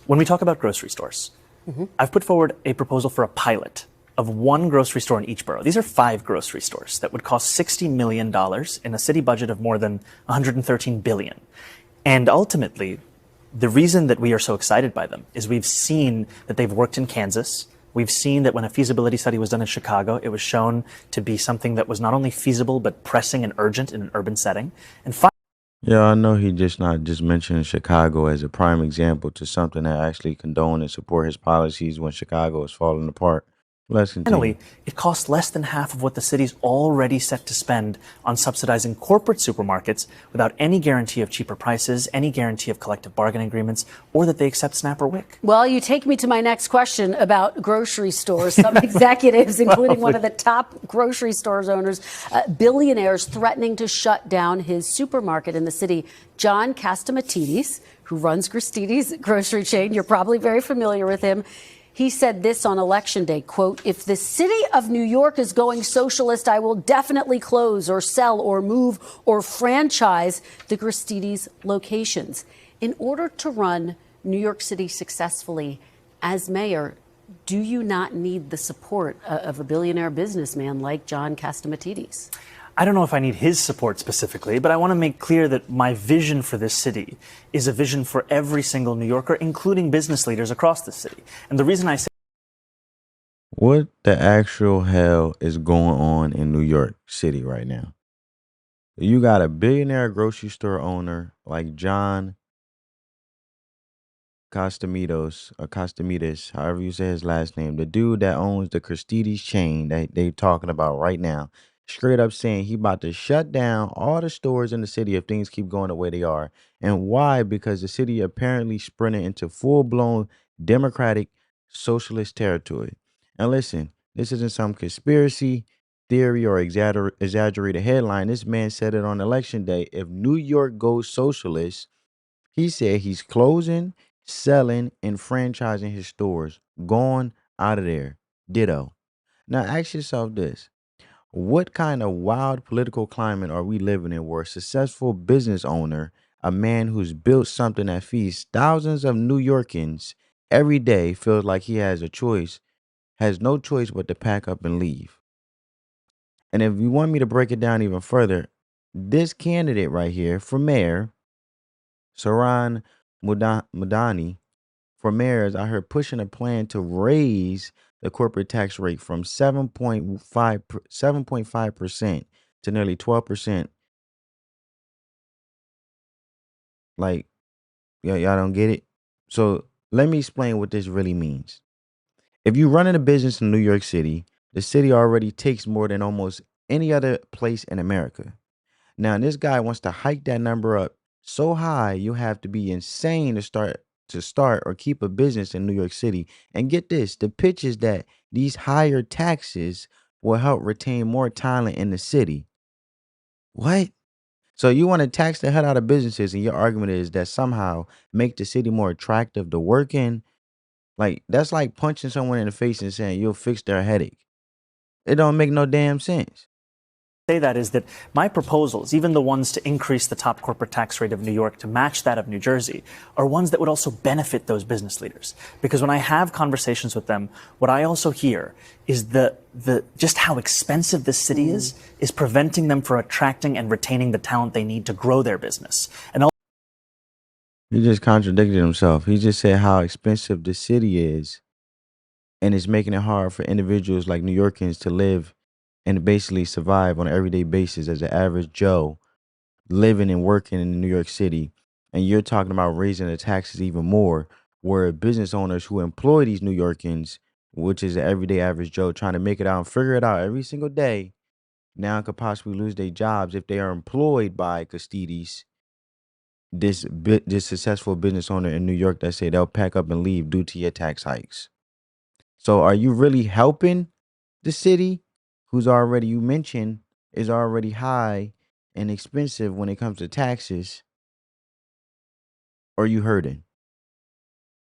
When we talk about grocery stores, I've put forward a proposal for a pilot of one grocery store in each borough. These are 5 grocery stores that would cost $60 million in a city budget of more than $113 billion. And ultimately, the reason that we are so excited by them is we've seen that they've worked in Kansas. We've seen that when a feasibility study was done in Chicago, it was shown to be something that was not only feasible, but pressing and urgent in an urban setting. And Yeah, I know he just not just mentioning Chicago as a prime example to something that actually condone and support his policies when Chicago is falling apart. Let's continue. finally, it costs less than half of what the city's already set to spend on subsidizing corporate supermarkets without any guarantee of cheaper prices, any guarantee of collective bargaining agreements, or that they accept SNAP or WIC. Well, you take me to my next question about grocery stores. Some executives, including one of the top grocery stores owners, billionaires, threatening to shut down his supermarket in the city. John Catsimatidis, who runs Gristedes grocery chain, you're probably very familiar with him. He said this on election day, quote, "If the city of New York is going socialist, I will definitely close or sell or move or franchise the Gristedes locations." In order to run New York City successfully as mayor, do you not need the support of a billionaire businessman like John Catsimatidis? I don't know if I need his support specifically, but I want to make clear that my vision for this city is a vision for every single New Yorker, including business leaders across the city. And the reason I say What the actual hell is going on in New York City right now? You got a billionaire grocery store owner like John Costamitos or Costamitas, however you say his last name, the dude that owns the Christie's chain that they talking about right now, straight up saying he about to shut down all the stores in the city if things keep going the way they are. And why? Because the city apparently sprinting into full-blown democratic socialist territory. And listen, this isn't some conspiracy theory or exaggerated headline. This man said it on election day. If New York goes socialist, he said he's closing, selling, and franchising his stores. Gone out of there. Ditto. Now ask yourself this. What kind of wild political climate are we living in where a successful business owner, a man who's built something that feeds thousands of New Yorkers every day, feels like he has no choice but to pack up and leave? And if you want me to break it down even further, this candidate right here for mayor, Zohran Mamdani, for mayors, I heard pushing a plan to raise the corporate tax rate from 7.5% to nearly 12%. Like, y'all don't get it? So let me explain what this really means. If you run in a business in New York City, the city already takes more than almost any other place in America. Now, this guy wants to hike that number up so high, you have to be insane to start or keep a business in New York City. And get this, the pitch is that these higher taxes will help retain more talent in the city. What? So you want to tax the hell out of businesses, and your argument is that somehow make the city more attractive to work in? Like that's like punching someone in the face and saying you'll fix their headache. It don't make no damn sense. say that is that my proposals, even the ones to increase the top corporate tax rate of New York to match that of New Jersey, are ones that would also benefit those business leaders. Because when I have conversations with them, what I also hear is the just how expensive this city is preventing them from attracting and retaining the talent they need to grow their business. And He just contradicted himself. He just said how expensive the city is, and it's making it hard for individuals like New Yorkers to live and basically survive on an everyday basis as an average Joe living and working in New York City. And you're talking about raising the taxes even more, where business owners who employ these New Yorkers, which is the everyday average Joe, trying to make it out and figure it out every single day, now could possibly lose their jobs if they are employed by Custides, this successful business owner in New York that say they'll pack up and leave due to your tax hikes. So are you really helping the city, who's already, you mentioned, is already high and expensive when it comes to taxes, or you hurting?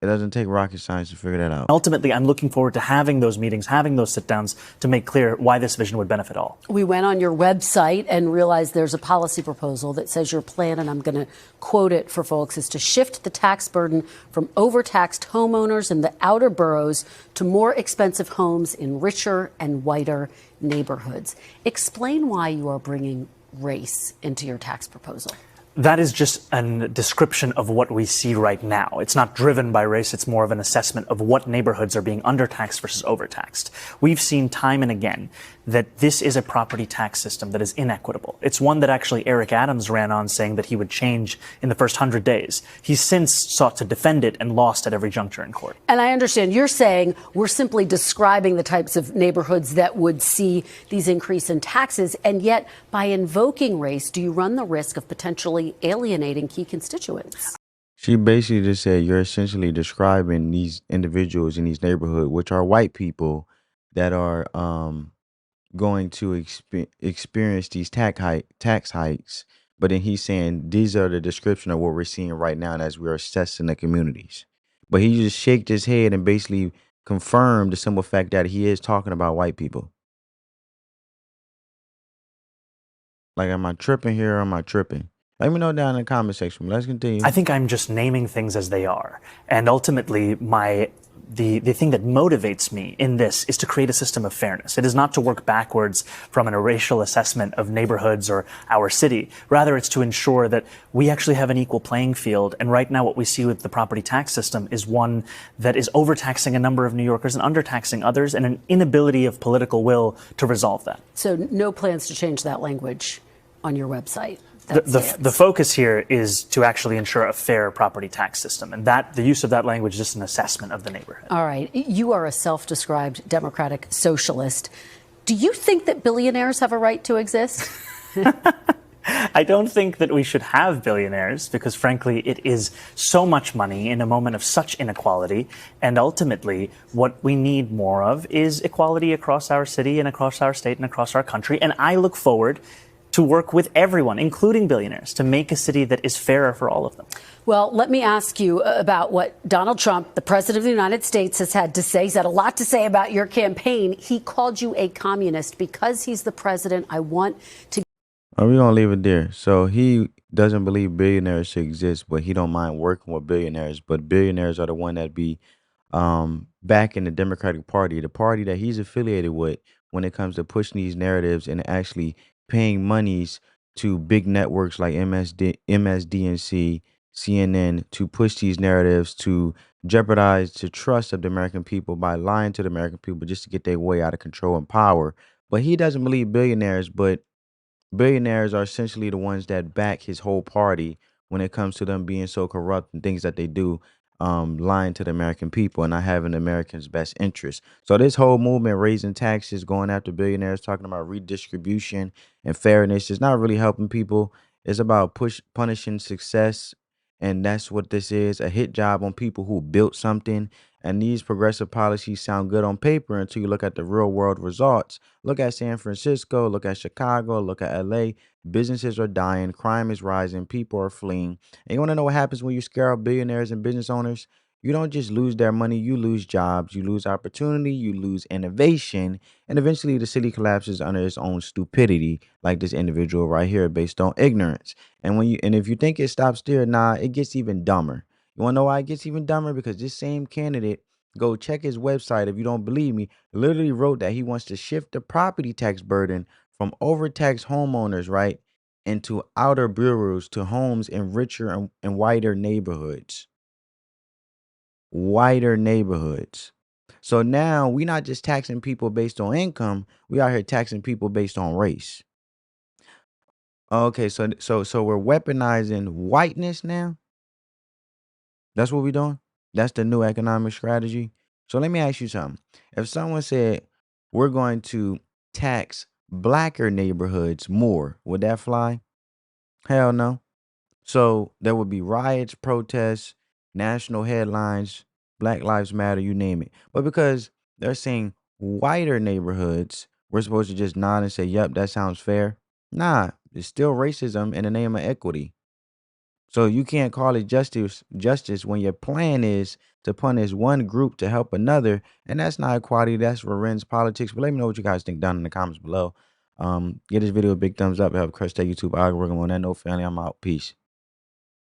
It doesn't take rocket science to figure that out. Ultimately, I'm looking forward to having those meetings, having those sit downs to make clear why this vision would benefit all. We went on your website and realized there's a policy proposal that says your plan, and I'm going to quote it for folks, is to shift the tax burden from overtaxed homeowners in the outer boroughs to more expensive homes in richer and whiter neighborhoods. Explain why you are bringing race into your tax proposal. That is just a description of what we see right now. It's not driven by race. It's more of an assessment of what neighborhoods are being undertaxed versus overtaxed. We've seen time and again that this is a property tax system that is inequitable. It's one that actually Eric Adams ran on saying that he would change in the first 100 days. He's since sought to defend it and lost at every juncture in court. And I understand you're saying we're simply describing the types of neighborhoods that would see these increase in taxes. And yet, by invoking race, do you run the risk of potentially alienating key constituents? She basically just said you're essentially describing these individuals in these neighborhoods, which are white people that are going to experience these tax hikes. But then he's saying these are the description of what we're seeing right now as we're assessing the communities. But he just shaked his head and basically confirmed the simple fact that he is talking about white people. Like, am I tripping here or am I tripping? Let me know down in the comment section. Let's continue. I think I'm just naming things as they are. And ultimately, the thing that motivates me in this is to create a system of fairness. It is not to work backwards from a racial assessment of neighborhoods or our city. Rather, it's to ensure that we actually have an equal playing field. And right now, what we see with the property tax system is one that is overtaxing a number of New Yorkers and undertaxing others, and an inability of political will to resolve that. So no plans to change that language on your website? The focus here is to actually ensure a fair property tax system, and that the use of that language is just an assessment of the neighborhood. All right. You are a self-described democratic socialist. Do you think that billionaires have a right to exist? I don't think that we should have billionaires because, frankly, it is so much money in a moment of such inequality. And ultimately, what we need more of is equality across our city and across our state and across our country. And I look forward to work with everyone, including billionaires, to make a city that is fairer for all of them. Well, let me ask you about what Donald Trump, the president of the United States, has had to say. He's had a lot to say about your campaign. He called you a communist. Because he's the president, I want to... We're going to leave it there. So he doesn't believe billionaires should exist, but he don't mind working with billionaires. But billionaires are the one that be back in the Democratic Party, the party that he's affiliated with when it comes to pushing these narratives and actually paying monies to big networks like MSDNC, CNN to push these narratives to jeopardize the trust of the American people by lying to the American people just to get their way out of control and power. But he doesn't believe billionaires, but billionaires are essentially the ones that back his whole party when it comes to them being so corrupt and things that they do, lying to the American people and not having Americans' best interest. So this whole movement, raising taxes, going after billionaires, talking about redistribution and fairness, is not really helping people. It's about punishing success. And that's what this is, a hit job on people who built something. And these progressive policies sound good on paper until you look at the real world results. Look at San Francisco, look at Chicago, look at LA. Businesses are dying, crime is rising, people are fleeing. And you want to know what happens when you scare off billionaires and business owners? You don't just lose their money, you lose jobs, you lose opportunity, you lose innovation, and eventually the city collapses under its own stupidity, like this individual right here, based on ignorance. And if you think it stops there, nah, it gets even dumber. You want to know why it gets even dumber? Because this same candidate, go check his website if you don't believe me, literally wrote that he wants to shift the property tax burden from overtaxed homeowners, right, into outer boroughs to homes in richer and whiter neighborhoods. Whiter neighborhoods. So now we're not just taxing people based on income, we out here taxing people based on race. Okay, so we're weaponizing whiteness now. That's what we're doing. That's the new economic strategy. So let me ask you something. If someone said we're going to tax blacker neighborhoods more, would that fly? Hell no. So there would be riots, protests, national headlines, Black Lives Matter, you name it. But because they're saying whiter neighborhoods, we're supposed to just nod and say, yep, that sounds fair. Nah, it's still racism in the name of equity. So you can't call it justice when your plan is to punish one group to help another, and that's not equality. That's revenge politics. But let me know what you guys think down in the comments below. Give this video a big thumbs up. Help crush that YouTube algorithm. On that note, family, I'm out. Peace.